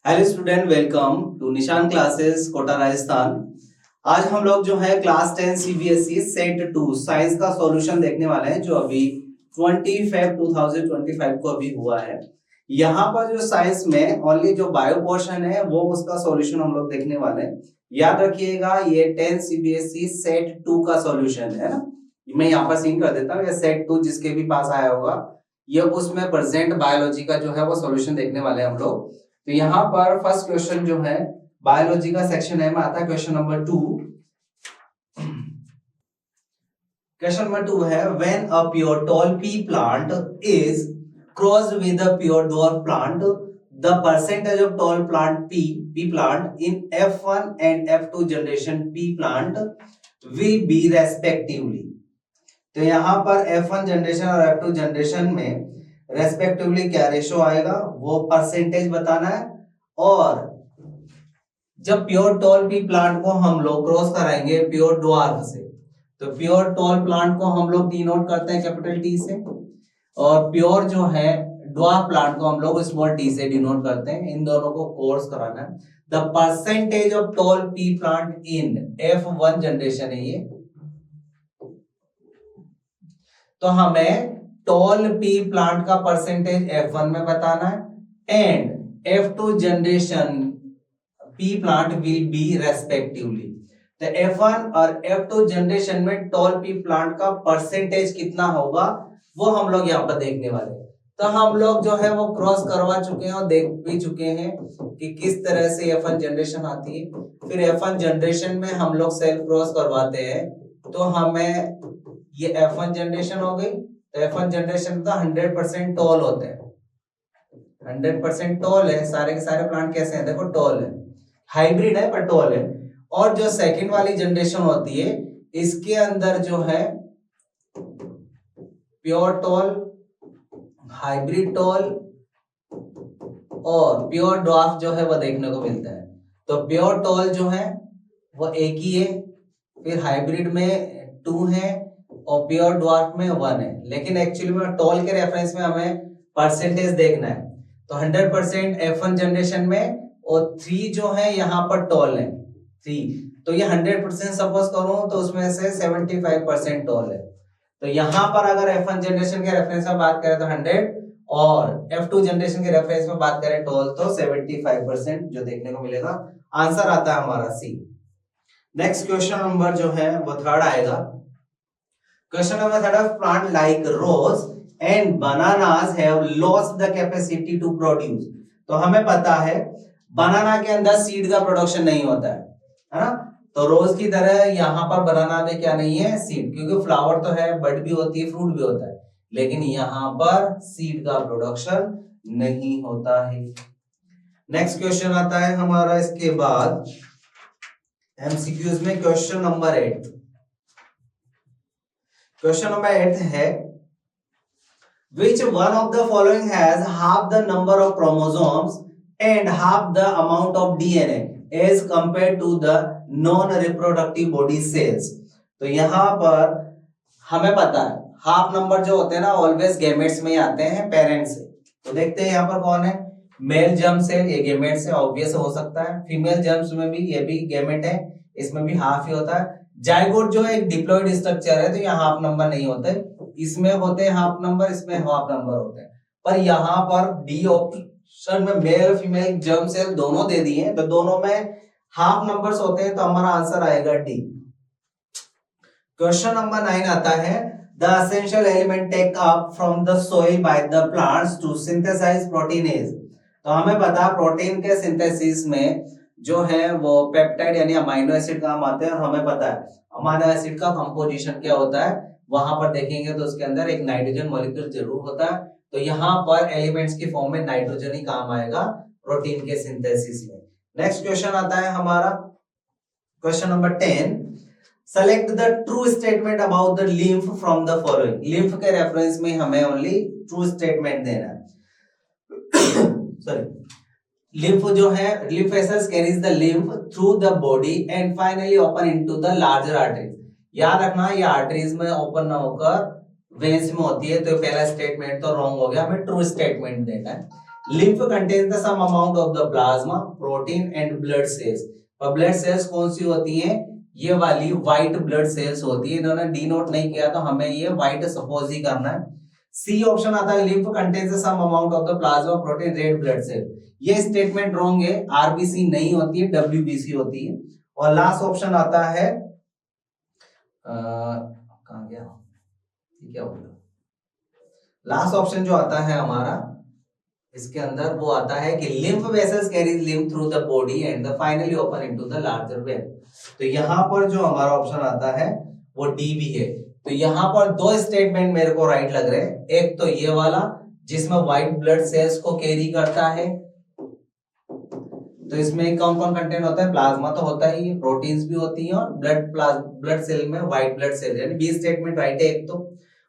Hello student, welcome to निशान classes Kota Rajasthan. आज हम लोग जो है क्लास 10 सीबीएसई सेट 2 साइंस का सॉल्यूशन देखने वाले हैं, जो अभी 20 फेब 2025 को अभी हुआ है। यहाँ पर जो साइंस में ओनली जो बायो पोर्शन है वो उसका सॉल्यूशन हम लोग देखने वाले हैं। याद रखिएगा, ये 10 सीबीएसई सेट 2 का सॉल्यूशन है ना। मैं यहाँ पर सीन कर देता हूँ, ये सेट 2 जिसके भी पास आया होगा, ये उसमें प्रेजेंट बायोलॉजी का जो है वो सॉल्यूशन देखने वाले हैं हम लोग। तो यहाँ पर फर्स्ट क्वेश्चन जो है बायोलॉजी का सेक्शन है में आता है क्वेश्चन नंबर 2। क्वेश्चन नंबर 2 है when a pure tall P plant is crossed with a pure dwarf plant, the percentage of tall plant P plant in F1 and F2 generation P plant will be respectively. तो यहाँ पर F1 generation और F2 generation में respectively क्या ratio आएगा वो percentage बताना है। और जब प्योर टॉल पी प्लांट को हम लोग क्रॉस कराएंगे प्योर ड्वार्फ से, तो प्योर टॉल प्लांट को हम लोग डिनोट करते हैं कैपिटल टी से, और प्योर जो है ड्वार्फ प्लांट को हम लोग स्मॉल टी से डिनोट करते हैं। इन दोनों को क्रॉस कराना है। The percentage of tall P plant in F1 generation है ये, तो हमें टॉल पी प्लांट का परसेंटेज F1 में बताना है and F2 generation P plant will be respectively. तो F1 और F2 जनरेशन में टॉल पी प्लांट का परसेंटेज कितना होगा वो हम लोग यहाँ पर देखने वाले हैं। तो हम लोग जो है वो क्रॉस करवा चुके हैं और देख भी चुके हैं कि किस तरह से F1 जनरेशन आती है। फिर F1 जनरेशन में हम लोग सेल क्रॉस करवाते हैं, तो हमें ये F1 जनरेशन हो गई। तो F1 जनरेशन तो 100% टॉल होते हैं, 100% टॉल है। सारे के सारे प्लांट कैसे हैं, देखो टॉल है, हाइब्रिड है पर टॉल है। और जो सेकंड वाली जनरेशन होती है इसके अंदर जो है प्योर टॉल, हाइब्रिड टॉल और प्योर ड्वार्फ जो है वो देखने को मिलता है। तो प्योर टॉल जो है वो एक ही है, फिर हाइब्रिड में 2 है और प्योर ड्वार्फ में 1 है। लेकिन एक्चुअली में टॉल के रेफरेंस में हमें परसेंटेज देखना है। तो 100% F1 जनरेशन में और 3 जो है यहाँ पर टॉल है 3, तो ये 100% सपोज करूं तो उसमें से 75% टॉल है। तो यहाँ पर अगर F1 जनरेशन के रेफरेंस में बात करें तो 100 और F2 जनरेशन के रेफरेंस में बात करें टॉल तो 75% जो देखने को मिलेगा। आंसर आता है हमारा सी। नेक्स्ट क्वेश्चन नंबर जो है वो थर्ड आएगा। Question number third, plant like rose and bananas have lost the capacity to produce. तो हमें पता है बनाना के अंदर सीड का प्रोडक्शन नहीं होता है ना। तो रोज की तरह यहाँ पर बनाना में क्या नहीं है, सीड, क्योंकि फ्लावर तो है, बड भी होती है, फ्रूट भी होता है, लेकिन यहाँ पर सीड का प्रोडक्शन नहीं होता है। नेक्स्ट क्वेश्चन आता है हमारा इसके बाद एमसीक्यूज में क्वेश्चन नंबर 8। क्वेश्चन नंबर 8 है which one of the following has half the number of chromosomes and half the amount of DNA as compared to the non-reproductive body cells। तो यहाँ पर हमें पता है हाफ नंबर जो होते हैं ना ऑलवेज गैमेट्स में ही आते हैं पेरेंट्स से। तो देखते हैं यहाँ पर कौन है, मेल जर्म सेल, ये गैमेट से ऑब्वियस हो सकता है। फीमेल जर्म्स में भी ये भी गैमेट है, इसमें भी हाफ ही होता है। जाइगोट जो एक डिप्लॉइड स्ट्रक्चर है, तो यहाँ हाफ नंबर नहीं होते, इसमें होते हैं हाफ नंबर, इसमें हाफ नंबर होते हैं। पर यहाँ पर डी ऑप्शन में मेल फीमेल जर्म सेल दोनों दे दिए हैं, तो दोनों में हाफ नंबर्स होते हैं, तो हमारा आंसर आएगा डी। क्वेश्चन नंबर 9 आता है the essential element take up from the soil by the plants to synthesize proteins. तो हमें पता है प्रोटीन के सिंथेसिस में जो है वो पेप्टाइड यानी अमाइनो एसिड काम आते हैं, और हमें पता है अमाइनो एसिड का कंपोजिशन क्या होता है, वहां पर देखेंगे तो उसके अंदर एक नाइट्रोजन मॉलिक्यूल जरूर होता है। तो यहाँ पर एलिमेंट्स की फॉर्म में नाइट्रोजन ही काम आएगा प्रोटीन के सिंथेसिस में। नेक्स्ट क्वेश्चन आता है हमारा question number 10, select the true statement about the lymph from the following. Lymph के रेफरेंस में हमें ओनली ट्रू स्टेटमेंट देना है। सॉरी, lymph जो है lymph vessels carries the lymph through the body and finally open into the larger arteries। याद रखना ये आर्टरीज में ओपन ना होकर वेन्स में होती है। तो पहला स्टेटमेंट तो रॉन्ग हो गया, हमें ट्रू स्टेटमेंट देना है। Lymph contains the some amount of the plasma protein and blood cells. और ब्लड सेल्स कौन सी होती हैं? ये वाली व्हाइट ब्लड सेल्स होती है। इन्होंने डी नोट नहीं किया तो हमें ये व्हाइट सपोज ही करना है। सी ऑप्शन आता है lymph contains the some amount of the plasma protein red blood cell. ये स्टेटमेंट रॉन्ग है, आरबीसी नहीं होती है, डब्ल्यूबीसी होती है। और लास्ट ऑप्शन आता है कहां गया, क्या बोला, लास्ट ऑप्शन जो आता है हमारा इसके अंदर वो आता है कि lymph vessels carries lymph through the body and the finally open into the larger when. तो यहाँ पर जो हमारा ऑप्शन आता है वो डी भी है। तो यहाँ पर दो स्टेटमेंट मेरे को राइट लग रहे हैं। एक तो ये वाला जिसमें व्हाइट ब्लड सेल्स को कैरी करता है, तो इसमें कौन कौन कंटेंट होता है? प्लाज्मा तो होता ही है, प्रोटीन्स भी होती हैं और ब्लड सेल में व्हाइट ब्लड सेल, यानी बी स्टेटमेंट राइट है एक तो।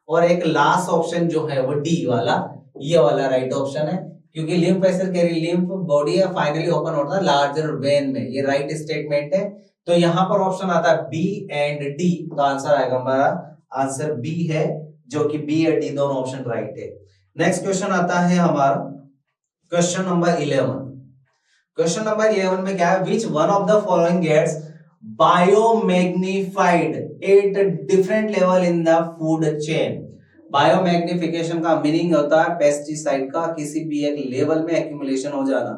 और एक लास्ट ऑप्शन जो है वो डी वाला, ये वाला राइट ऑप्शन है, क्योंकि lymph vessel carry lymph body या फाइनली ओपन होता है लार्जर वेन में, ये राइट स्टेटमेंट है। तो यहाँ पर ऑप्शन आता है बी एंड डी, तो आंसर आएगा हमारा आंसर बी है, जो कि बी और डी दोनों ऑप्शन राइट है। नेक्स्ट क्वेश्चन आता है हमारा क्वेश्चन नंबर 11। क्वेश्चन नंबर 11 में क्या है? Which one of the following gets biomagnified at different level in the food chain. Biomagnification का मीनिंग होता है पेस्टिसाइड का किसी भी एक लेवल में एक्यूमुलेशन हो जाना।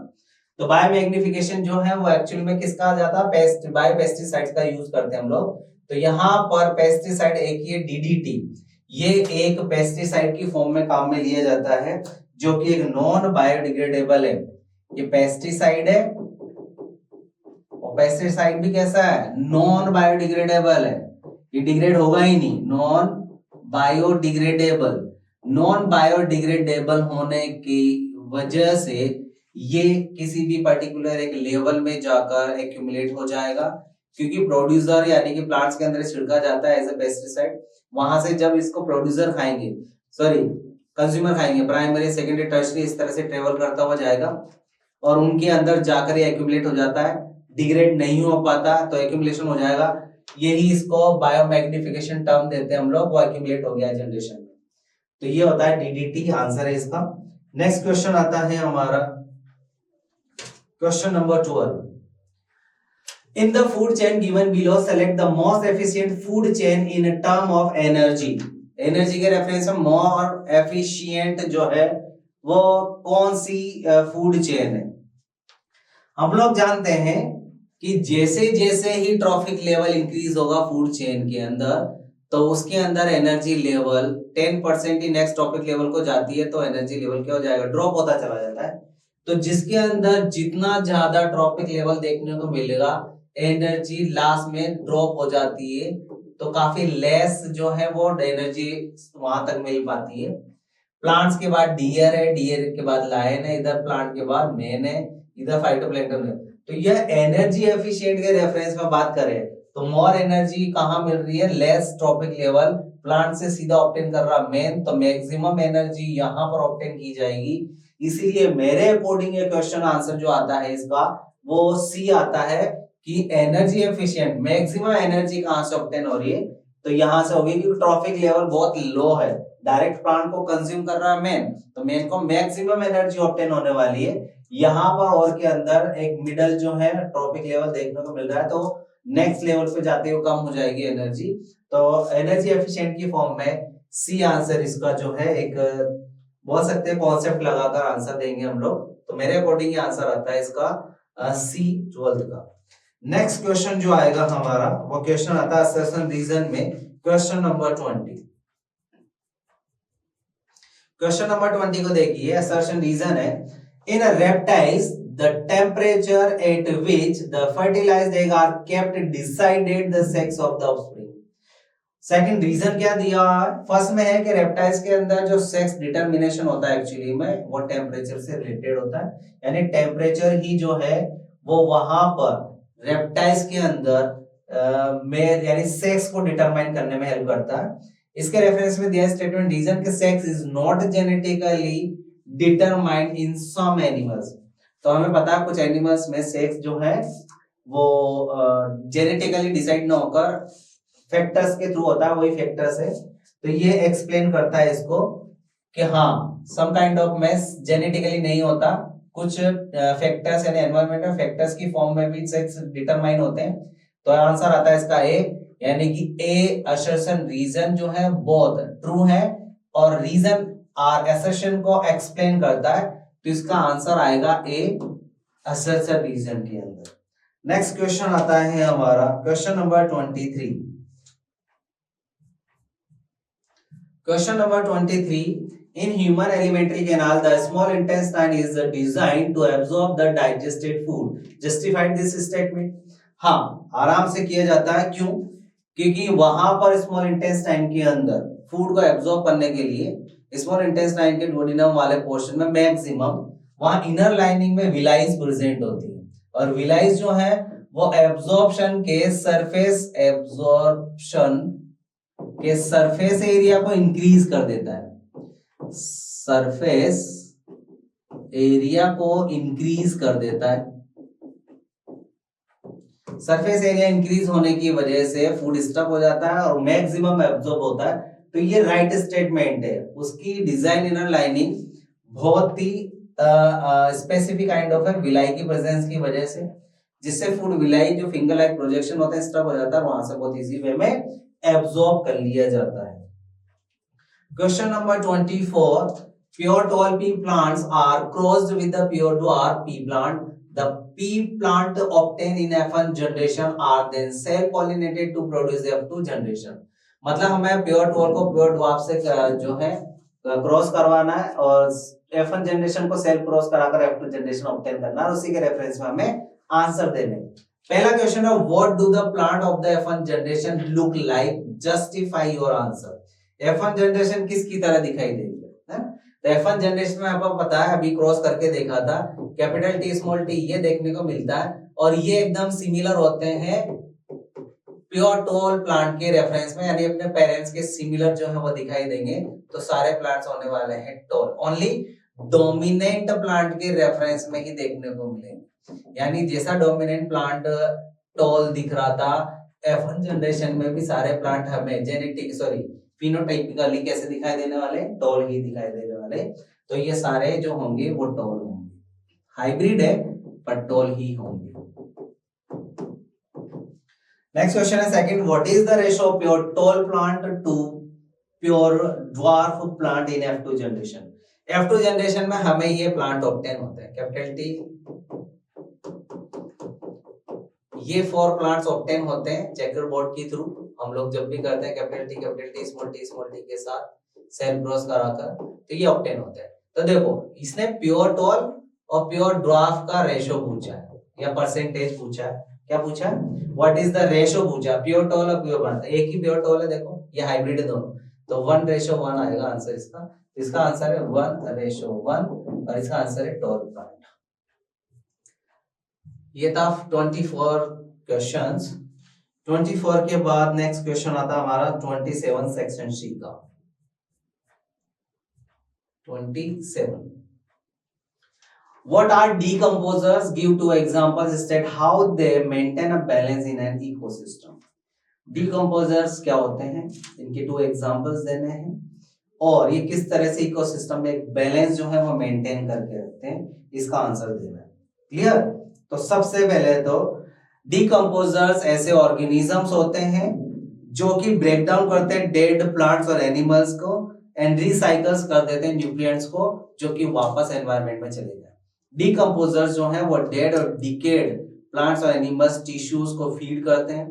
तो बायोमैग्निफिकेशन जो है वो एक्चुअल में किसका आ जाता है? बायोपेस्टिसाइड्स का यूज करते हैं हम लोग। तो यहाँ पर पेस्टिसाइड एक ही है डीडीटी, ये एक पेस्टिसाइड की फॉर्म में काम में लिया जाता है, जो कि एक नॉन बायोडिग्रेडेबल है। ये पेस्टिसाइड है और पेस्टिसाइड भी कैसा है? नॉन बायोडिग्रेडेबल है, ये डिग्रेड होगा ही नहीं, नॉन बायोडिग्रेडेबल। नॉन बायोडिग्रेडेबल होने की वजह से ये किसी भी पर्टिकुलर एक लेवल में जाकर एक्यूमुलेट हो जाएगा, क्योंकि प्रोड्यूसर यानी कि प्लांट्स के अंदर छिड़का जाता है एज ए पेस्टिसाइड। वहां से जब इसको प्रोड्यूसर खाएंगे, सॉरी कंज्यूमर खाएंगे, प्राइमरी सेकेंडरी टर्शरी इस तरह से ट्रेवल करता हुआ जाएगा और उनके अंदर जाकर ये एक्यूमुलेट हो जाता है, डिग्रेड नहीं हो पाता तो एक्यूमुलेशन हो जाएगा। यही इसको बायोमैग्निफिकेशन टर्म देते हैं हम लोग, वो एक्यूमुलेट हो गया जनरेशन में। तो ये होता है डीडीटी, आंसर है इसका। नेक्स्ट क्वेश्चन आता है हमारा question number 12। In the food chain given below, select the most efficient food chain in term of energy. Energy के रेफरेंस में मोर एफिशिएंट जो है वो कौन सी फूड चेन है? हम लोग जानते हैं कि जैसे जैसे ही ट्रॉफिक लेवल इंक्रीज होगा फूड चेन के अंदर, तो उसके अंदर एनर्जी लेवल 10% ही नेक्स्ट ट्रॉफिक लेवल को जाती है, तो एनर्जी लेवल क्या हो जाएगा? ड्रॉप होता चला जाता है। तो जिसके अंदर जितना ज्यादा ट्रॉफिक लेवल देखने को मिलेगा, एनर्जी लास्ट में ड्रॉप हो जाती है, तो काफी लेस जो है वो एनर्जी वहां तक मिल पाती है। प्लांट्स के बाद डियर है, डियर के बाद लायन है, इधर प्लांट के बाद मेन है, इधर फाइटोप्लैंक्टन है। तो यह एनर्जी एफिशिएंट के रेफरेंस में बात करें तो मोर एनर्जी कहां मिल रही है? लेस ट्रॉपिक लेवल प्लांट से सीधा ऑब्टेन कर रहा मेन, तो मैक्सिमम एनर्जी यहां पर ऑब्टेन की जाएगी। इसीलिए मेरे अकॉर्डिंग ये क्वेश्चन आंसर जो आता है इसका वो सी आता है कि एनर्जी एफिशिएंट मैक्सिमम एनर्जी कहां से ऑब्टेन हो रही है? तो यहां से होगी, क्योंकि ट्रॉफिक लेवल बहुत लो है, डायरेक्ट प्लांट को कंज्यूम कर रहा है मेन, तो मेन को मैक्सिमम एनर्जी ऑब्टेन होने वाली है। यहाँ पर और के अंदर एक मिडल जो है ट्रॉपिक लेवल देखने को मिल रहा है, तो नेक्स्ट लेवल पे जाते हुए कम हो जाएगी एनर्जी। तो एनर्जी एफिशिएंट की फॉर्म में सी आंसर इसका जो है एक बोल सकते हैं कॉन्सेप्ट लगाकर आंसर देंगे हम लोग। तो मेरे अकॉर्डिंग ये आंसर आता है इसका सी 12 का। नेक्स्ट क्वेश्चन जो आएगा हमारा वो क्वेश्चन आता है असर्शन रीजन में, क्वेश्चन नंबर 20। क्वेश्चन नंबर 20 को देखिए, असर्शन रीजन है in reptiles the temperature at which the fertilized egg are kept decided the sex of the offspring। Second reason क्या दिया? फर्स्ट में है कि रेप्टाइल्स के अंदर जो सेक्स डिटरमिनेशन होता है एक्चुअली में वो टेम्परेचर से रिलेटेड होता है, यानी टेम्परेचर ही जो है वो वहां पर रेप्टाइल्स के अंदर मेल यानी सेक्स को डिटरमाइन करने में हेल्प करता है। इसके रेफरेंस में दिया स्टेटमेंट रीजन के sex is not genetically determined in some animals. तो हमें पता है कुछ एनिमल्स में सेक्स जो है वो जेनेटिकली डिसाइड ना होकर फैक्टर्स के थ्रू होता है, वही फैक्टर्स है। तो ये एक्सप्लेन करता है इसको कि हाँ some kind of mess genetically नहीं होता, कुछ फैक्टर्स यानी एनवायरमेंटल फैक्टर्स की फॉर्म में भी सेक्स डिटरमाइन होते हैं। तो आंसर आता है इसका ए, यानी कि ए असर्शन रीजन जो है बोथ ट्रू है और रीजन आर असर्शन को एक्सप्लेन करता है, तो इसका आंसर आएगा ए असर्शन रीजन के अंदर। नेक्स्ट क्वेश्चन आता है हमारा question number 23। Question number 23, in human alimentary canal the small intestine is designed to absorb the digested food, justified this statement। हाँ आराम से किया जाता है, क्यों? क्योंकि वहां पर स्मॉल इंटेस्टाइन के अंदर फूड को एब्जॉर्ब करने के लिए स्मॉल इंटेस्टाइन के डुओडेनम वाले पोर्शन में मैक्सिमम वहां इनर लाइनिंग में विलाइज प्रेजेंट होती है, और विलाइज जो है वो एब्जॉर्प्शन के सरफेस एरिया को इंक्रीज कर देता है, सरफेस एरिया को इंक्रीज कर देता है। सरफेस एरिया इंक्रीज होने की वजह से फूड स्टक हो जाता है और मैक्सिमम एब्जॉर्ब होता है। तो ये राइट स्टेटमेंट है। उसकी डिजाइन इनर लाइनिंग बहुत ही स्पेसिफिक काइंड ऑफ है विलाई की प्रेजेंस की वजह से, जिससे फूड विलाई जो फिंगर लाइक प्रोजेक्शन होता है स्टक हो जाता है, वहां से बहुत इजी वे में एब्जॉर्ब कर लिया जाता है। Question number 24. Pure tall pea plants are crossed with the pure dwarf pea plant. The pea plant obtained in F1 generation are then self-pollinated to produce F2 generation. मतलब हमें pure tall को pure dwarf से जो है cross करवाना है और F1 generation को सेल्फ क्रॉस कराकर F2 जनरेशन ऑब्टेन करना है, और उसी के रेफरेंस में हमें आंसर देने। पहला क्वेश्चन है what do the plant of the F1 generation look like, justify your answer. F1 generation किसकी तरह दिखाई देगी, है? तो F1 जनरेशन में आपको पता है, अभी क्रॉस करके देखा था, कैपिटल टी स्मॉल टी ये देखने को मिलता है, और ये एकदम सिमिलर होते हैं प्योर टॉल प्लांट के रेफरेंस में, यानी अपने पेरेंट्स के सिमिलर जो है वो दिखाई देंगे। तो सारे प्लांट्स होने वाले हैं टॉल, ओनली डोमिनेंट प्लांट के रेफरेंस में ही देखने को मिलेंगे, यानी जैसा डोमिनेंट प्लांट टॉल दिख रहा था F1 जनरेशन में भी सारे प्लांट हमें फिनोटाइपिकली कैसे दिखाई देने वाले, टॉल ही दिखाई देने वाले। तो ये सारे जो होंगे वो टॉल होंगे, हाइब्रिड है पर टॉल ही होंगे। नेक्स्ट क्वेश्चन है second, what is the ratio of pure tall plant to pure dwarf plant in F2 generation. F2 generation में हमें ये प्लांट ऑब्टेन होते हैं, कैपिटल टी ये 4 प्लांट्स ऑब्टेन होते हैं चेकर बोर्ड के थ्रू। हम लोग जब भी करते हैं कैपिटल टी स्मॉल टी के साथ सेल क्रॉस कराकर, तो ये ऑब्टेन होते हैं। तो देखो इसने प्योर टॉल और प्योर ड्वार्फ का रेशो पूछा है या परसेंटेज पूछा है। क्या पूछा? व्हाट इज द रेशो पूछा, प्योर टॉल और प्योर प्लांट। एक ही प्योर टॉल है, देखो ये हाइब्रिड है दोनों, तो 1:1 आएगा आंसर इसका। इसका आंसर है 1:1 और इसका आंसर है टॉल प्लांट। ये था 24 क्वेश्चंस। 24 के बाद नेक्स्ट क्वेश्चन आता हमारा 27 सेक्शन सी का। 27 What are decomposers? Give 2 examples, state how they maintain a balance in an ecosystem. Decomposers क्या होते हैं, इनके 2 एग्जांपल्स देने हैं, और ये किस तरह से इकोसिस्टम में एक बैलेंस जो है वो मेंटेन करके रखते हैं, इसका आंसर देना है। क्लियर? तो सबसे पहले तो डिकम्पोजर्स ऐसे ऑर्गेनिजम्स होते हैं जो कि ब्रेक डाउन करते हैं डेड प्लांट्स और एनिमल्स को एंड रिसाइकल्स कर देते हैं न्यूट्रिएंट्स को, जो कि वापस एनवायरनमेंट में चले जाए। डिकम्पोजर्स जो हैं वो डेड और डिकेड प्लांट्स और एनिमल्स टिश्यूज को फीड करते हैं,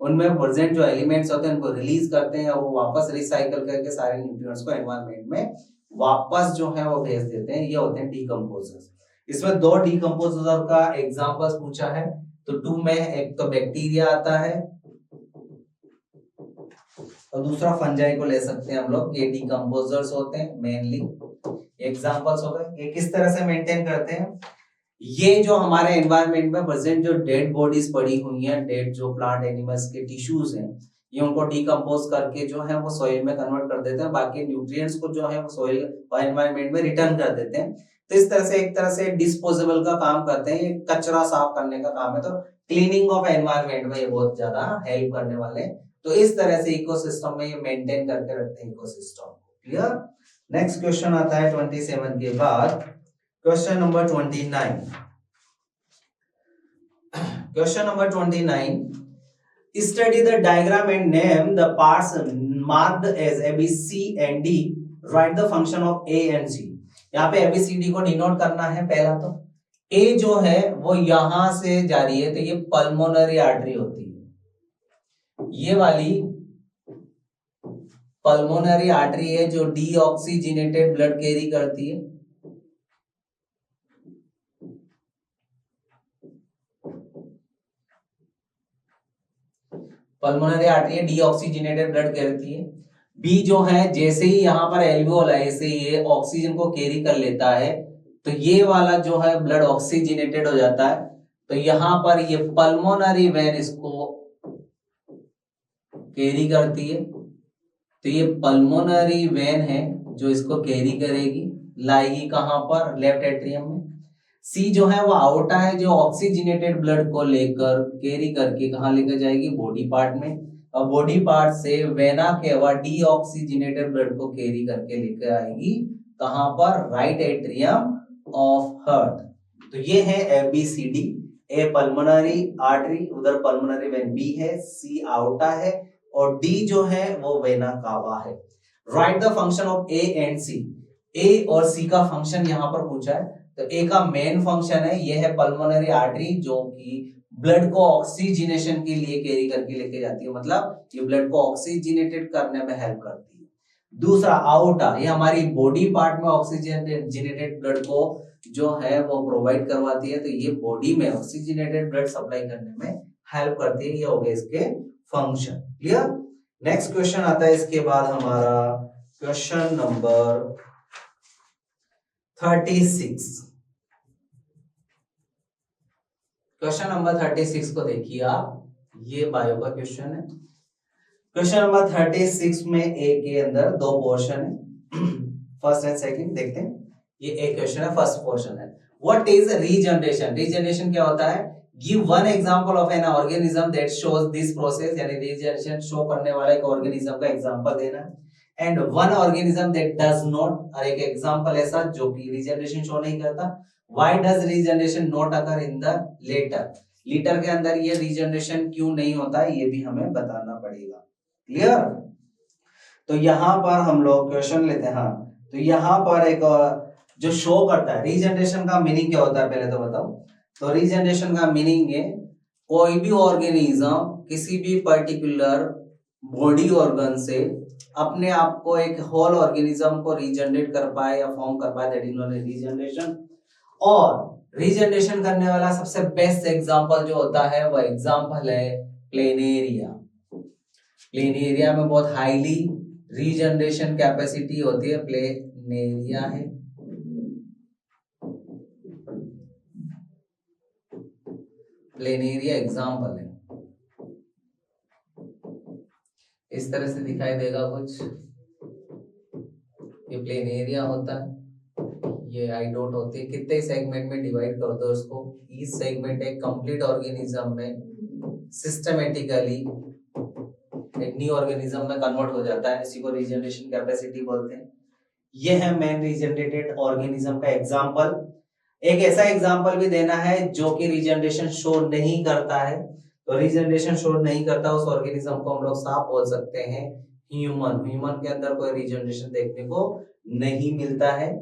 उनमें प्रेजेंट जो एलिमेंट्स होते हैं उनको रिलीज करते हैं और वो वापस रिसाइकल करके सारे न्यूट्रिएंट्स को एनवायरनमेंट में वापस जो है वो भेज देते हैं। ये होते हैं डिकम्पोजर्स। इसमें 2 डिकम्पोजर का एग्जांपल्स पूछा है, तो 2 में एक तो बैक्टीरिया आता है और दूसरा फंजाई को ले सकते हैं हम लोग। ये डिकम्पोजर्स होते हैं मेनली, एग्जांपल्स हो गए। ये किस तरह से मेंटेन करते हैं, ये जो हमारे एनवायरनमेंट में प्रेजेंट जो डेड बॉडीज पड़ी हुई हैं, डेड जो प्लांट एनिमल्स के टिश्यूज हैं, ये उनको डिकम्पोज करके जो है वो सॉइल में कन्वर्ट कर देते हैं, बाकी न्यूट्रिएंट्स को जो है वो सॉइल और एनवायरनमेंट में रिटर्न कर देते हैं। तो इस तरह से एक तरह से डिस्पोजेबल का काम करते हैं, ये कचरा साफ करने का काम है, तो क्लीनिंग ऑफ एनवायरनमेंट में ये बहुत ज्यादा हेल्प करने वाले हैं। तो इस तरह से इकोसिस्टम में ये मेंटेन करके रखते हैं इकोसिस्टम। क्लियर? नेक्स्ट क्वेश्चन आता है 27 के बाद question number 29। Question number 29, study the diagram and name the parts marked as A, B, C and D. Write the function of A and C. यहाँ पे ABCD को डिनोट करना है। पहला तो A जो है वो यहां से जा रही है, तो ये पल्मोनरी आर्टरी होती है। ये वाली पल्मोनरी आर्टरी है जो डीऑक्सीजनेटेड ब्लड कैरी करती है। पल्मोनरी आर्टरी है, डीऑक्सीजनेटेड ब्लड करती है। बी जो है, जैसे ही यहाँ पर एल्वियोल है, ऐसे ये ऑक्सीजन को कैरी कर लेता है, तो ये वाला जो है ब्लड ऑक्सीजनेटेड हो जाता है। तो यहाँ पर ये पल्मोनरी वेन इसको कैरी करती है। तो ये पल्मोनरी वेन है जो इसको कैरी करेगी, लाएगी कहां पर, लेफ्ट एट्रियम में। सी जो है वो आउटा है जो ऑक्सीजनेटेड ब्लड को लेकर कैरी करके कहां लेकर जाएगी, बॉडी पार्ट में। और बॉडी पार्ट से वेना केवा डीऑक्सीजनेटेड ब्लड को कैरी करके लेकर आएगी कहां पर, राइट एट्रियम ऑफ हार्ट। तो ये है एबीसीडी। ए पल्मोनरी आर्टरी, उधर पल्मोनरी वेन बी है, सी आउटा है और डी जो है वो वेना कावा है। Right the function of A and C. A और सी का फंक्शन यहां पर पूछा है। तो ए का मेन फंक्शन है, ये है पल्मोनरी आर्टरी जो कि ब्लड को ऑक्सीजनेशन के लिए कैरी करके लेके जाती है, मतलब ये ब्लड को ऑक्सीजनेटेड करने में हेल्प करती है। दूसरा आउटा, ये हमारी बॉडी पार्ट में ऑक्सीजनेटेड ब्लड को जो है वो प्रोवाइड करवाती है। तो ये बॉडी में ऑक्सीजनेटेड ब्लड सप्लाई करने में हेल्प करती है। ये हो गए इसके फंक्शन। क्लियर। नेक्स्ट क्वेश्चन आता है इसके बाद हमारा क्वेश्चन नंबर 36। क्वेश्चन नंबर 36 को देखिए आप, ये बायो का क्वेश्चन है। क्वेश्चन नंबर 36 में ए के अंदर दो पोर्शन है, फर्स्ट एंड सेकंड। देखते हैं, ये एक क्वेश्चन है, फर्स्ट पोर्शन है। What is regeneration? रीजनरेशन क्या होता है? Give one example of an organism that shows this process, यानी रीजनरेशन शो करने वाला एक ऑर्गेनिज्म का एग्जांपल देना है। And one organism that does not, और एक एग्जांपल ऐसा जो कि रीजनरेशन शो नहीं करता। Why does regeneration not occur in the latter? Litre के अंदर ये रीजनरेशन क्यों नहीं होता है, ये भी हमें बताना पड़ेगा। क्लियर। तो यहां पर हम लोग क्वेश्चन लेते हैं। हाँ, तो यहां पर एक जो शो करता है रीजनरेशन का मीनिंग क्या होता है, पहले तो बताओ। तो रीजनरेशन का मीनिंग है कोई भी ऑर्गेनिज्म किसी भी पर्टिकुलर बॉडी ऑर्गन से अपने आप को, एक होल ऑर्गेनिज्म को रीजनरेट कर पाए या फॉर्म कर पाए, that is known as regeneration. और रीजनरेशन करने वाला सबसे बेस्ट एग्जांपल जो होता है वो एग्जांपल है प्लेनेरिया। प्लेनेरिया में बहुत हाईली रीजनरेशन कैपेसिटी होती है, प्लेनेरिया है। प्लेनेरिया एग्जांपल है, इस तरह से दिखाई देगा कुछ। ये प्लेनेरिया होता है, ये आई डॉट होती है। कितने सेगमेंट में डिवाइड कर दो उसको, ईच सेगमेंट एक कंप्लीट ऑर्गेनिज्म में सिस्टमेटिकली एक न्यू ऑर्गेनिज्म में कन्वर्ट हो जाता है। इसी को रीजनरेशन कैपेसिटी बोलते हैं। ये है मेन रीजनरेटेड ऑर्गेनिज्म का एग्जांपल। एक ऐसा एग्जांपल भी देना है जो कि रीजनरेशन शो नहीं करता है। तो रीजनरेशन शो नहीं करता उस ऑर्गेनिज्म को हम लोग साफ बोल सकते हैं ह्यूमन। ह्यूमन के अंदर कोई रीजनरेशन देखने को नहीं मिलता है।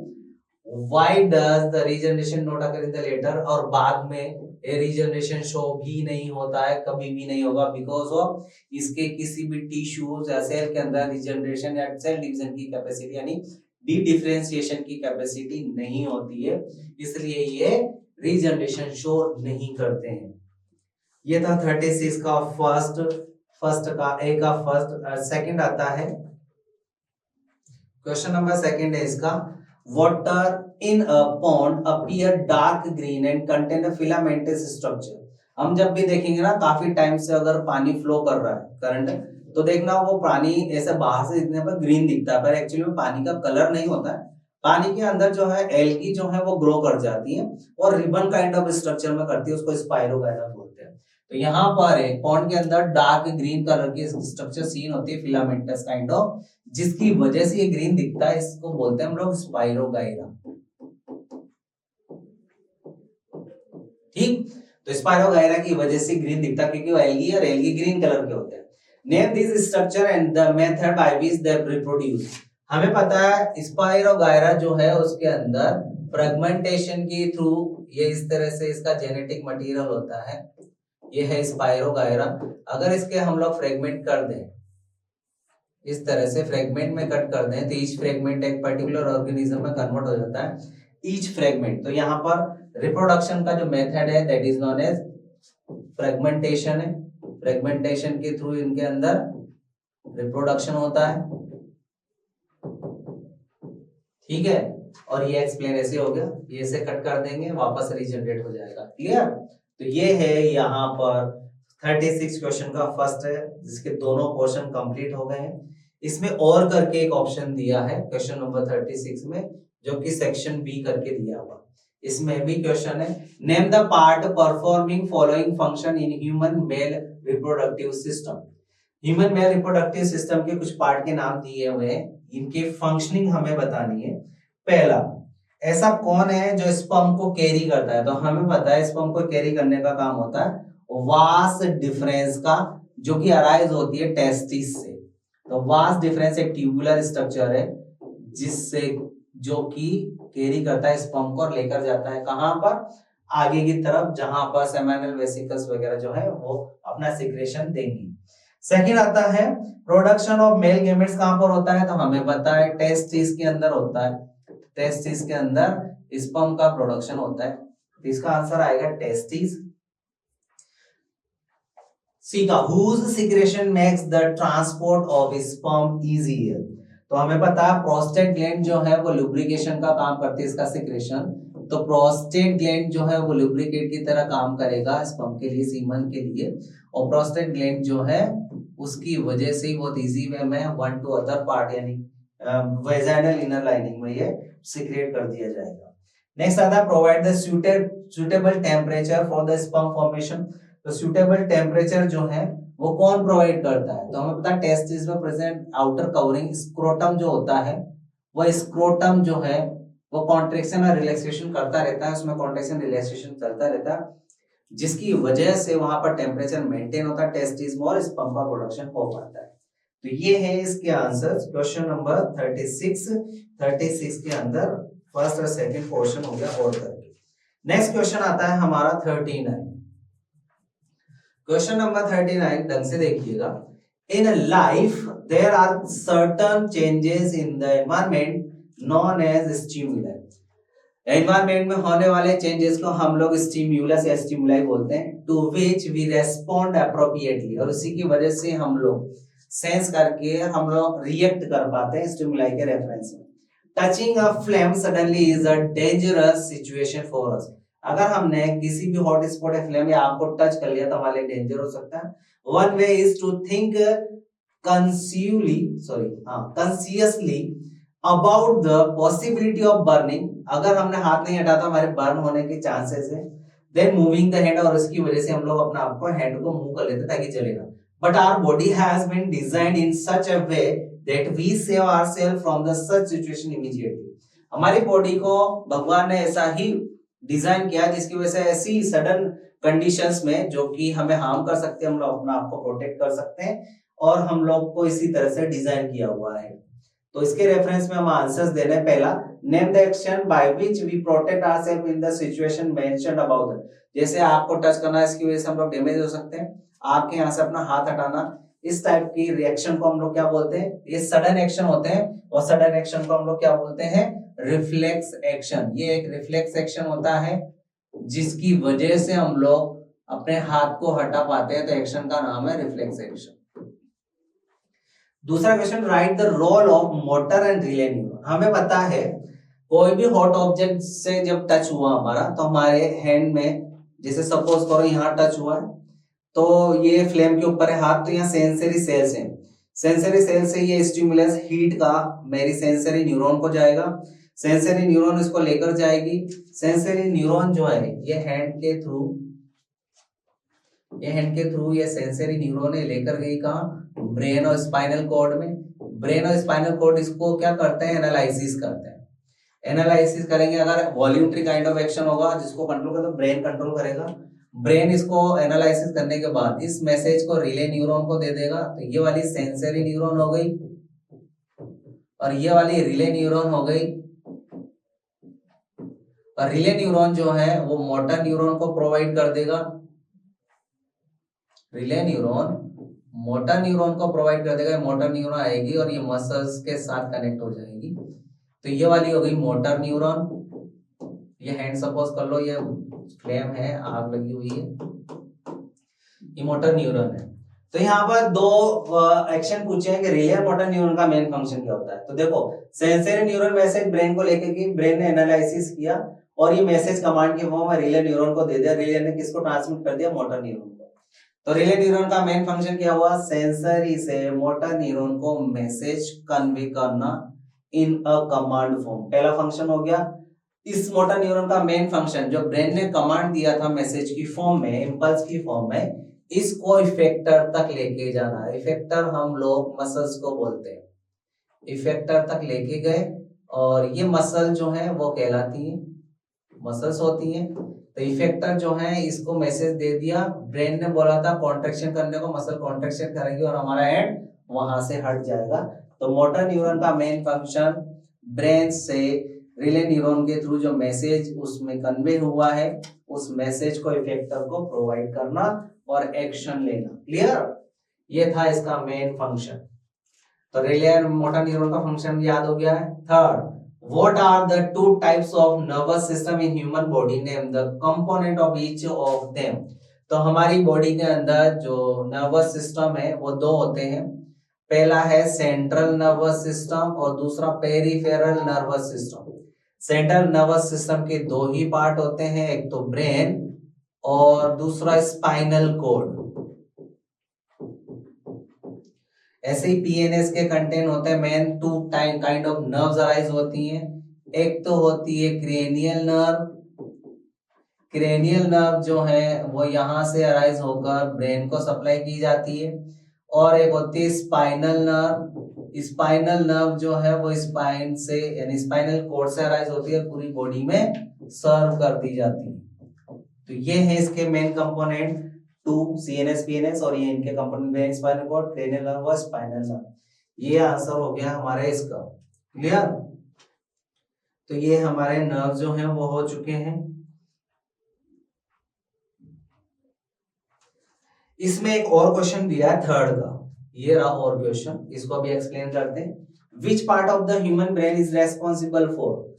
Why does the regeneration not occur in the later? और बाद में रीजनरेशन शो भी नहीं होता है, कभी भी नहीं होगा, बिकॉज ऑफ इसके किसी भी टिश्यूज या सेल के अंदर रीजनरेशन या सेल डिवीजन की कैपेसिटी यानी डी डिफरेंशिएशन की कैपेसिटी नहीं होती है, इसलिए ये रीजनरेशन शो नहीं करते हैं। ये था 36 का फर्स्ट का ए का फर्स्ट। सेकंड आता है क्वेश्चन नंबर सेकंड है इसका, water in a pond appear dark green and contain a filamentous structure। हम जब भी देखेंगे ना, काफी टाइम से अगर पानी फ्लो कर रहा है करंट, तो देखना वो पानी ऐसे बाहर से दिखने पर ग्रीन दिखता है, पर एक्चुअली में पानी का कलर नहीं होता है। पानी के अंदर जो है एल्गी जो है वो ग्रो कर जाती है और रिबन काइंड ऑफ स्ट्रक्चर में करती है, उसको स्पाइरोगाइटा बोलते हैं। तो यहाँ पर एक पॉन्ड के अंदर डार्क ग्रीन कलर की स्ट्रक्चर सीन होती है, फिलामेंटस काइंड ऑफ, जिसकी वजह से ये ग्रीन दिखता है, इसको बोलते हैं हम लोग स्पाइरोगाइरा। ठीक, तो स्पाइरोगाइरा की वजह से ग्रीन दिखता है क्योंकि वो एल्गी और एल्गी ग्रीन कलर के होते हैं। Name this structure and the method by which they reproduce. हमें पता है स्पाइरोगाइरा जो है उसके अंदर फ्रेगमेंटेशन के थ्रू ये इस तरह से इसका जेनेटिक मटेरियल होता है, ये है स्पाइरोगाइरा। अगर इसके हम लोग फ्रेगमेंट कर दें, इस तरह से फ्रेगमेंट में कट कर दें, तो ईच फ्रेगमेंट एक पर्टिकुलर ऑर्गेनिज्म में कन्वर्ट हो जाता है, ईच फ्रेगमेंट। तो यहाँ पर रिप्रोडक्शन का जो मेथड है that is known as fragmentation है। फ्रेगमेंटेशन के थ्रू इनके अंदर रिप्रोडक्शन होता है, ठीक है। और ये एक्सप्लेन ऐसे हो गया, ये ऐसे कट कर देंगे, वापस रीजनरेट हो जाएगा, क्लियर। तो ये है यहाँ पर 36 क्वेश्चन का फर्स्ट है, जिसके दोनों पोर्शन कंप्लीट हो गए हैं। इसमें और करके एक ऑप्शन दिया है क्वेश्चन नंबर 36 में, जो कि सेक्शन बी करके दिया हुआ। इसमें भी क्वेश्चन है, name the part performing following function in human male reproductive system. Human male reproductive system के कुछ पार्ट के नाम दिए हुए हैं, इनकी फंक्शनिंग हमें बतानी है। पहला, ऐसा कौन है जो स्पर्म को कैरी करता है? तो हमें पता है स्पर्म को कैरी करने का काम होता है वास डिफरेंस का, जो कि अराइज होती है टेस्टिस से। तो वास डिफरेंस एक ट्यूबुलर स्ट्रक्चर है जिससे जो कि कैरी करता है स्पर्म को और लेकर जाता है कहां पर? आगे की तरफ, जहां पर सेमिनल वेसिकल्स वगैरह जो है वो अपना सिक्रेशन देंगी। सेकंड आता है प्रोडक्शन ऑफ मेल गेमेट्स कहां पर होता है? तो हमें पता है टेस्टिस के अंदर होता है, टेस्टिस के अंदर स्पर्म का प्रोडक्शन होता है, तो इसका आंसर आएगा टेस्टिस। सी का whose secretion makes the transport of sperm easier। तो हमें पता है प्रोस्टेट ग्लैंड जो है वो लुब्रिकेशन का काम करती है, इसका सिक्रेशन। तो प्रोस्टेट ग्लैंड जो है वो लुब्रिकेट की तरह काम करेगा स्पर्म के लिए, सीमन के लिए। और प्रोस्टेट ग्लैंड जो है उसकी वजह से ही बहुत इजी वे में वन टू अदर पार्ट यानी वेजाइनल इनर लाइनिंग में ये सिक्रेट कर दिया जाएगा। नेक्स्ट आता है provide the suitable temperature for the sperm formation. तो सुटेबल टेम्परेचर जो है वो कौन प्रोवाइड करता है? तो हमें पता है टेस्टिस में प्रेजेंट आउटर कवरिंग स्क्रोटम जो होता है, वो स्क्रोटम जो है वो कॉन्ट्रैक्शन और रिलैक्सेशन करता रहता है, उसमें कॉन्ट्रैक्शन रिलैक्सेशन चलता रहता है, जिसकी वजह से वहां पर टेम्परेचर मेंटेन होता है टेस्टिस में और स्पर्म का प्रोडक्शन हो पाता है। तो ये है इसके आंसर्स क्वेश्चन नंबर 36 के अंदर फर्स्ट और सेकंड पोर्शन हो गया और करके। नेक्स्ट क्वेश्चन आता है हमारा 39। क्वेश्चन नंबर 39 ढंग से देखिएगा। In life there are certain changes in the environment known as stimuli. Environment में होने वाले चेंजेस को हम लोग स्टिम्युलस या स्टिमुलाई बोलते हैं, to which we respond appropriately, और उसी की वजह से हम लोग सेंस करके हम लोग रिएक्ट कर पाते हैं स्टिमुलाई के रेफरेंस में। Touching a flame suddenly is a dangerous situation for us. अगर हमने किसी भी हॉट स्पॉट या फ्लेम या आग को टच कर लिया तो हमारे लिए डेंजर हो सकता है। One way is to think consciously about the possibility of burning. अगर हमने हाथ नहीं हटाता हमारे बर्न होने के चांसेस है। देन मूविंग द हैंड, और उसकी वजह से हम लोग अपना आपको हैंड को मूव कर लेते ताकि जलेगा। But our body has been designed in such a way that we save ourselves from the such situation immediately. हमारी बॉडी को भगवान ने ऐसा ही डिजाइन किया जिसकी वजह से ऐसी सडन कंडीशंस में जो कि हमें हार्म कर सकते हैं, हम लोग अपना आपको प्रोटेक्ट कर सकते हैं, और हम लोग को इसी तरह से डिजाइन किया हुआ है। तो इसके रेफरेंस में हम आंसर्स दे रहे हैं। पहला, name the action by which we protect ourselves in the situation mentioned about. जैसे आपको टच करना है, इसकी वजह से हम लोग डैमेज हो सकते हैं। आपके यहाँ से अपना हाथ हटाना, इस टाइप की रिएक्शन को हम लोग क्या बोलते हैं? ये सडन एक्शन होते हैं, और सडन एक्शन को हम लोग क्या बोलते हैं? Reflex action. ये एक रिफ्लेक्स एक्शन होता है जिसकी वजह से हम लोग अपने हाथ को हटा पाते हैं, तो एक्शन का नाम है रिफ्लेक्स एक्शन। दूसरा question, write the role of motor and relay neuron. हमें पता है कोई भी हॉट ऑब्जेक्ट से जब टच हुआ हमारा, तो हमारे हैंड में, जैसे सपोज करो यहाँ टच हुआ है तो ये फ्लेम के ऊपर है हाथ, तो यहाँ सेंसरी सेल्स हैं। सेंसरी सेल से ये स्टिमुलस हीट का मेरी सेंसरी न्यूरॉन को जाएगा, सेंसरी न्यूरॉन इसको लेकर जाएगी। सेंसरी न्यूरॉन जो है ये हैंड के थ्रू ये हैंड के थ्रू ये सेंसरी न्यूरॉन है लेकर गई कहाँ, ब्रेन और स्पाइनल कॉर्ड में। ब्रेन और स्पाइनल कॉर्ड इसको क्या करते हैं, एनालिसिस करते हैं। एनालिसिस करेंगे, अगर वॉल्यूंट्री काइंड ऑफ एक्शन होगा जिसको कंट्रोल कर, तो ब्रेन कंट्रोल करेगा। ब्रेन इसको एनालिसिस करने के बाद इस मैसेज को रिले न्यूरॉन को दे देगा। तो ये वाली सेंसरी न्यूरॉन हो गई और ये वाली रिले न्यूरॉन हो गई। और रिले न्यूरॉन जो है वो मोटर न्यूरॉन को प्रोवाइड कर देगा। रिले न्यूरॉन मोटर न्यूरॉन को प्रोवाइड कर देगा। मोटर न्यूरॉन आएगी और ये मसल्स के साथ कनेक्ट हो जाएगी। तो ये वाली हो गई मोटर न्यूरॉन। ये हैंड सपोज कर लो, ये फ्लेम है, आग लगी हुई है, ये मोटर न्यूरॉन है। तो यहाँ पर दो एक्शन पूछे हैं कि रिले और मोटर न्यूरॉन का मेन फंक्शन क्या होता है। तो देखो, सेंसरी न्यूरॉन मैसेज ब्रेन को लेके गई, ब्रेन ने एनालिसिस किया और ये मैसेज कमांड के फॉर्म में रिले न्यूरॉन को दे दिया। रिले ने किसको ट्रांसमिट कर दिया, मोटर न्यूरॉन को। तो रिले न्यूरॉन का मेन फंक्शन क्या हुआ, सेंसरी से मोटर न्यूरॉन को मैसेज कन्वे करना इन अ कमांड फॉर्म। पहला फंक्शन हो गया। इस मोटर न्यूरॉन का मेन फंक्शन, जो ब्रेन ने कमांड दिया था मैसेज की फॉर्म में, इंपल्स की फॉर्म में, इसको इफेक्टर तक लेके जाना। इफेक्टर हम लोग मसल्स को बोलते हैं। इफेक्टर तक लेके गए और ये मसल जो है वो कहलाती है, मसल्स होती हैं। तो इफेक्टर जो है इसको मैसेज दे दिया, ब्रेन ने बोला था कॉन्ट्रैक्शन करने को, मसल कॉन्ट्रैक्शन करेगी और हमारा एंड वहां से हट जाएगा। तो मोटर न्यूरॉन का मेन फंक्शन ब्रेन से रिले न्यूरॉन के थ्रू जो मैसेज उसमें कन्वे हुआ है, उस मैसेज को इफेक्टर को प्रोवाइड करना और एक्शन लेना। क्लियर, ये था इसका मेन फंक्शन। तो रिले और मोटर न्यूरॉन का फंक्शन याद हो गया है। Third, what are the two types of nervous system in human body, name the component of each of them। तो हमारी बॉडी के अंदर जो नर्वस सिस्टम है वो दो होते हैं। पहला है सेंट्रल नर्वस सिस्टम और दूसरा peripheral nervous system. Central nervous system के दो ही पार्ट होते हैं, एक तो ब्रेन और दूसरा स्पाइनल कॉर्ड। ऐसे ही पीएनएस के कंटेंट होते हैं, main two time kind of nerves arise होती हैं। एक तो होती है क्रेनियल नर्व। क्रेनियल नर्व जो है वो यहां से अराइज होकर ब्रेन को सप्लाई की जाती है। और एक होती है स्पाइनल नर्व। स्पाइनल नर्व जो है वो स्पाइन से यानी स्पाइनल कॉर्ड से अराइज होती है, पूरी बॉडी में सर्व कर दी जाती है। तो ये है इसके main component, two CNS PNS, और ये इनके component brain spinal cord cranial nerve और स्पाइनल नर्व। ये आंसर हो गया हमारे इसका। क्लियर, तो ये हमारे नर्व जो हैं वो हो चुके हैं। इसमें एक और क्वेश्चन दिया है थर्ड का, ये रहा और क्वेश्चन, इसको भी एक्सप्लेन करते हैं। Which part of the human brain is responsible for.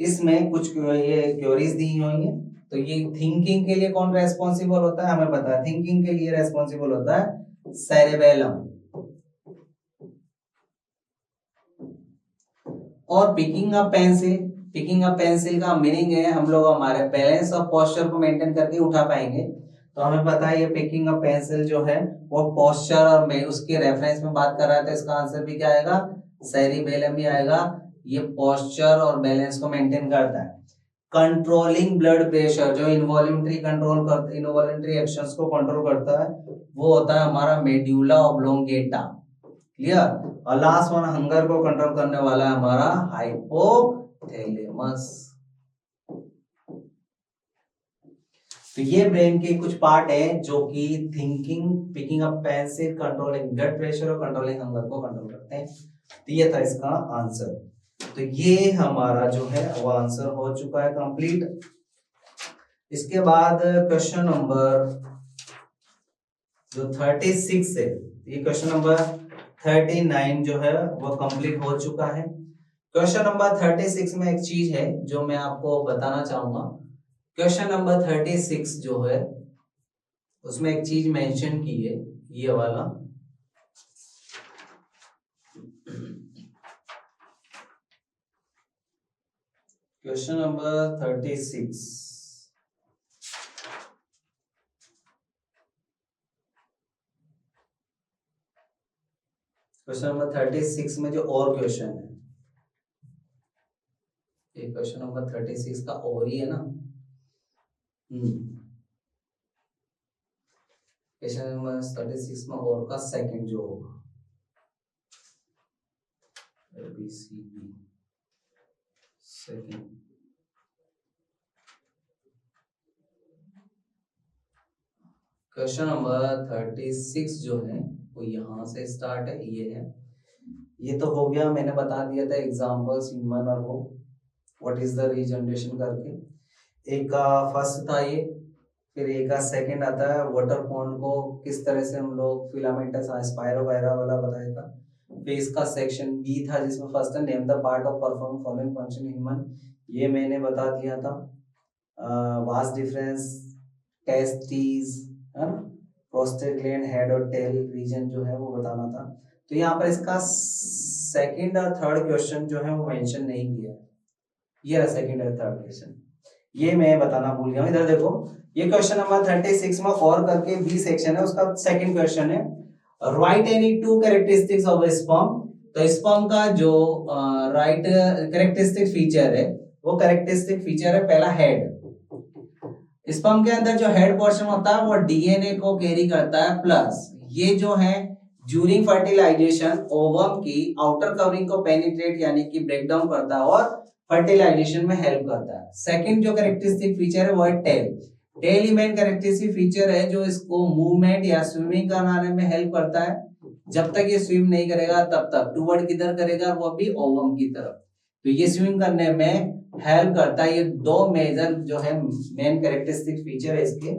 इसमें कुछ ये क्वेरीज दी हुई है। तो ये थिंकिंग के लिए कौन रेस्पॉन्सिबल होता है, हमें पता है। थिंकिंग के लिए रेस्पॉन्सिबल होता है सेरेबेलम। और picking up pencil, picking up pencil का मीनिंग है हम लोग हमारे बैलेंस और पोस्चर को मेंटेन करके उठा पाएंगे। तो हमें पता है ये पिकिंग अप पेंसिल जो है वो पोस्चर और मैं उसके रेफरेंस में बात कर रहा था, इसका आंसर भी क्या आएगा, सेरिबेलम ही आएगा। ये पोस्चर और बैलेंस को मेंटेन करता है। कंट्रोलिंग ब्लड प्रेशर, जो इनवॉल्यूंटरी कंट्रोल करता है, इनवॉल्यूंटरी एक्शंस को कंट्रोल करता है, वो होता है हमारा मेड्यूला ऑब्लोंगेटा। क्लियर, और लास्ट वन हंगर को कंट्रोल करने वाला है हमारा हाइपोथैलेमस। तो ये ब्रेन के कुछ पार्ट है जो कि thinking, picking up pencil, controlling blood pressure और कंट्रोलिंग हंगर को कंट्रोल करते हैं। तो ये था इसका आंसर। तो ये हमारा जो है वो आंसर हो चुका है कंप्लीट। इसके बाद क्वेश्चन नंबर जो 36 है, ये क्वेश्चन नंबर 39 जो है वो कंप्लीट हो चुका है। क्वेश्चन नंबर 36 में एक चीज है जो मैं आपको बताना चाहूंगा। क्वेश्चन नंबर 36 जो है उसमें एक चीज मेंशन की है, ये वाला। क्वेश्चन नंबर 36, क्वेश्चन नंबर 36 में जो और क्वेश्चन है, ये क्वेश्चन नंबर 36 का और ही है ना। क्वेश्चन नंबर 36 में और का सेकंड जो होगा ABCD सेकंड। क्वेश्चन नंबर 36 जो है वो यहाँ से स्टार्ट है, ये तो हो गया, मैंने बता दिया था एग्जांपल्स ह्यूमन और वो व्हाट इज द रीजनरेशन करके। एक का फर्स्ट था ये, फिर एक का सेकंड आता है वाटर पॉन्ड को किस तरह से हम लोग फिलामेंटस स्पायरोवायरा वाला बताया था। फिर इसका सेक्शन बी था जिसमें फर्स्ट है name the part of perform following function human, ये मैंने बता दिया था। वास्ट डिफरेंस, टेस्टिस, है ना, प्रोस्टेट ग्लैंड, हेड और टेल रीजन जो है वो बताना था। तो यहाँ पर इसका सेकंड और थर्ड क्वेश्चन जो है वो मेंशन नहीं किया, ये रहा सेकंड और थर्ड क्वेश्चन, ये मैं बताना भूल गया। इधर देखो, ये क्वेश्चन नंबर 36 में और करके बी सेक्शन है, उसका सेकंड क्वेश्चन है right any two characteristics of sperm. तो स्पर्म का जो राइट कैरेक्टरिस्टिक फीचर है वो कैरेक्टरिस्टिक फीचर है पहला हेड। स्पर्म के अंदर जो हेड पोर्शन होता है वो डीएनए को कैरी करता है, प्लस ये जो है ड्यूरिंग फर्टिलाइजेशन ओवम की आउटर कवरिंग को पेनिट्रेट यानी कि ब्रेक डाउन करता है और फर्टिलाइजेशन में हेल्प करता है। सेकंड जो कैरेक्टरिस्टिक फीचर है वो है टेल। टेल ही मेन कैरेक्टरिस्टिक फीचर है जो इसको मूवमेंट या स्विमिंग कराने में हेल्प करता है। जब तक ये स्विम नहीं करेगा तब तक टूवर्ड किधर करेगा, वो भी ओवम की तरफ, तो ये स्विम करने में हेल्प करता है। ये दो मेजर जो है मेन कैरेक्टरिस्टिक फीचर है इसके,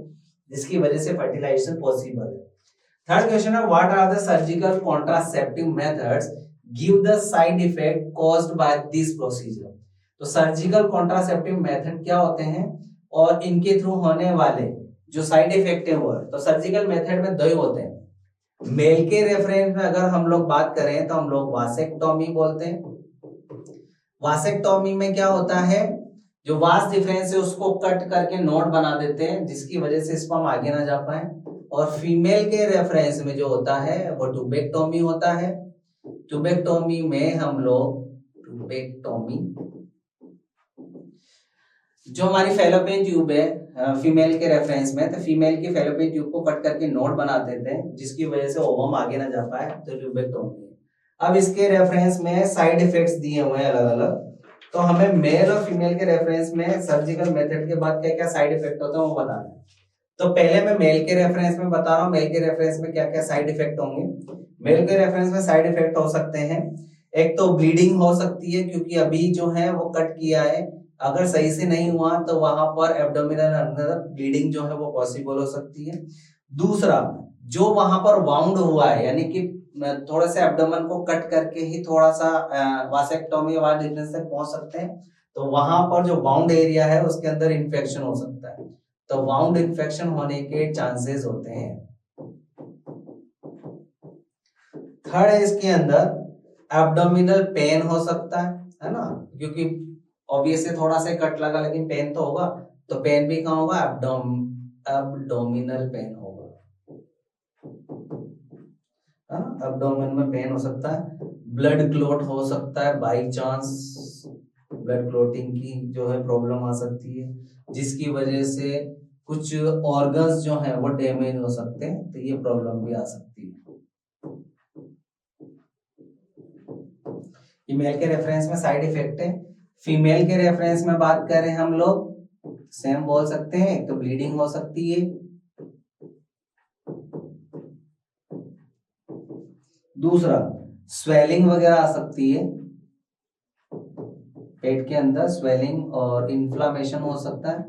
जिसकी वजह से फर्टिलाइजेशन पॉसिबल है। थर्ड क्वेश्चन है what are the surgical contraceptive methods give the side effect caused by this procedure. तो सर्जिकल कॉन्ट्रासेप्टिव मेथड क्या होते हैं और इनके थ्रू होने वाले जो साइड इफेक्ट है वो, तो सर्जिकल मेथड में दो ही होते हैं। मेल के रेफरेंस में अगर हम लोग बात करें तो हम लोग वासेक्टोमी बोलते हैं। वासेक्टोमी में क्या होता है, जो वास डिफरेंस है उसको कट करके नोट बना देते हैं जिसकी वजह से स्पर्म आगे ना जा पाए। और फीमेल के रेफरेंस में जो होता है वो ट्यूबेक्टोमी होता है। ट्यूबेक्टोमी में हम लोग जो हमारी फेलोपियन ट्यूब है फीमेल के रेफरेंस में, तो फीमेल की फेलोपियन ट्यूब को कट करके नोट बना देते हैं जिसकी वजह से ओवम आगे ना जा पाए, तो ट्यूबेक्टोमी। अब इसके रेफरेंस में साइड इफेक्ट्स दिए हुए हैं अलग अलग, तो हमें मेल और फीमेल के रेफरेंस में सर्जिकल मेथड के बाद क्या क्या साइड इफेक्ट होता है वो बताना है। तो पहले मैं मेल के रेफरेंस में बता रहा हूँ, मेल के रेफरेंस में क्या क्या साइड इफेक्ट होंगे। मेल के रेफरेंस में साइड इफेक्ट हो सकते हैं, एक तो ब्लीडिंग हो सकती है क्योंकि अभी जो है वो कट किया है, अगर सही से नहीं हुआ तो वहां पर एब्डोमिनल अंदर ब्लीडिंग जो है वो पॉसिबल हो सकती है। दूसरा, जो वहां पर वाउंड हुआ है यानी कि थोड़ा सा एब्डोमेन को कट करके ही थोड़ा सा वासेक्टोमी वाले डिफरेंस तक पहुंच सकते हैं, तो वहां पर जो वाउंड एरिया है उसके अंदर इंफेक्शन हो सकता है, तो वाउंड इंफेक्शन होने के चांसेस होते हैं। थर्ड है इसके अंदर एब्डोमिनल पेन हो सकता है ना, क्योंकि ऑब्वियसली थोड़ा सा कट लगा लेकिन पेन तो होगा, तो पेन भी कहाँ होगा, एब्डोमिनल पेन होगा, एब्डोमेन में पेन हो सकता है। ब्लड क्लॉट हो सकता है, बाई चांस ब्लड क्लॉटिंग की जो है प्रॉब्लम आ सकती है जिसकी वजह से कुछ ऑर्गन्स जो है वो डैमेज हो सकते हैं, तो ये प्रॉब्लम भी आ सकती है। मेल के रेफरेंस में साइड इफेक्ट है। फीमेल के रेफरेंस में बात करें हम लोग सेम बोल सकते हैं, तो ब्लीडिंग हो सकती है, दूसरा स्वेलिंग वगैरह आ सकती है, पेट के अंदर स्वेलिंग और इन्फ्लामेशन हो सकता है,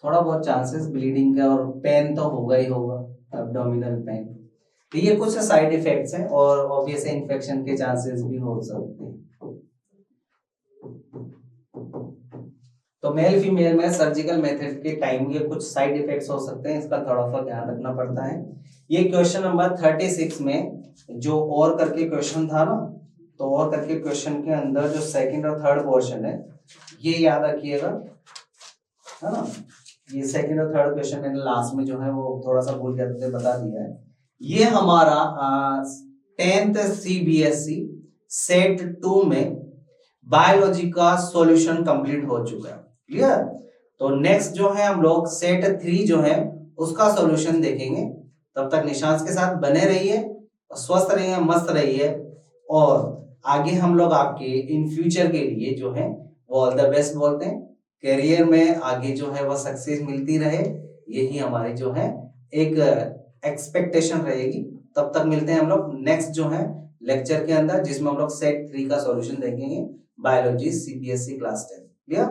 थोड़ा बहुत चांसेस ब्लीडिंग का, और पेन तो होगा ही होगा, एब्डोमिनल पेन। तो ये कुछ साइड इफेक्ट्स हैं और ऑब्वियसली इन्फेक्शन के चांसेस भी हो सकते हैं। तो मेल फीमेल में सर्जिकल मेथड के टाइम के कुछ साइड इफेक्ट्स हो सकते हैं, इसका थोड़ा सा ध्यान रखना पड़ता है। ये क्वेश्चन नंबर 36 में जो और करके क्वेश्चन था ना, तो और करके क्वेश्चन के अंदर जो सेकंड और थर्ड पोर्शन है ये याद रखिएगा, है ना। ये सेकंड और थर्ड क्वेश्चन मैंने लास्ट में जो है वो थोड़ा सा भूल गया तो बता दिया है। ये हमारा 10th CBSE सेट 2 में बायोलॉजी का सॉल्यूशन कंप्लीट हो चुका है, क्लियर। तो नेक्स्ट जो है हम लोग सेट 3 जो है उसका सॉल्यूशन देखेंगे। तब तक निशांत के साथ बने रहिए, स्वस्थ रहिए, मस्त रहिए, और आगे हम लोग आपके इन फ्यूचर के लिए जो है वो ऑल द बेस्ट बोलते हैं। करियर में आगे जो है वो सक्सेस मिलती रहे, यही हमारी जो है एक एक्सपेक्टेशन रहेगी। तब तक मिलते हैं हम लोग नेक्स्ट जो है लेक्चर के अंदर, जिसमें हम लोग सेट 3 का सॉल्यूशन देखेंगे, बायोलॉजी CBSE क्लास 10। क्लियर?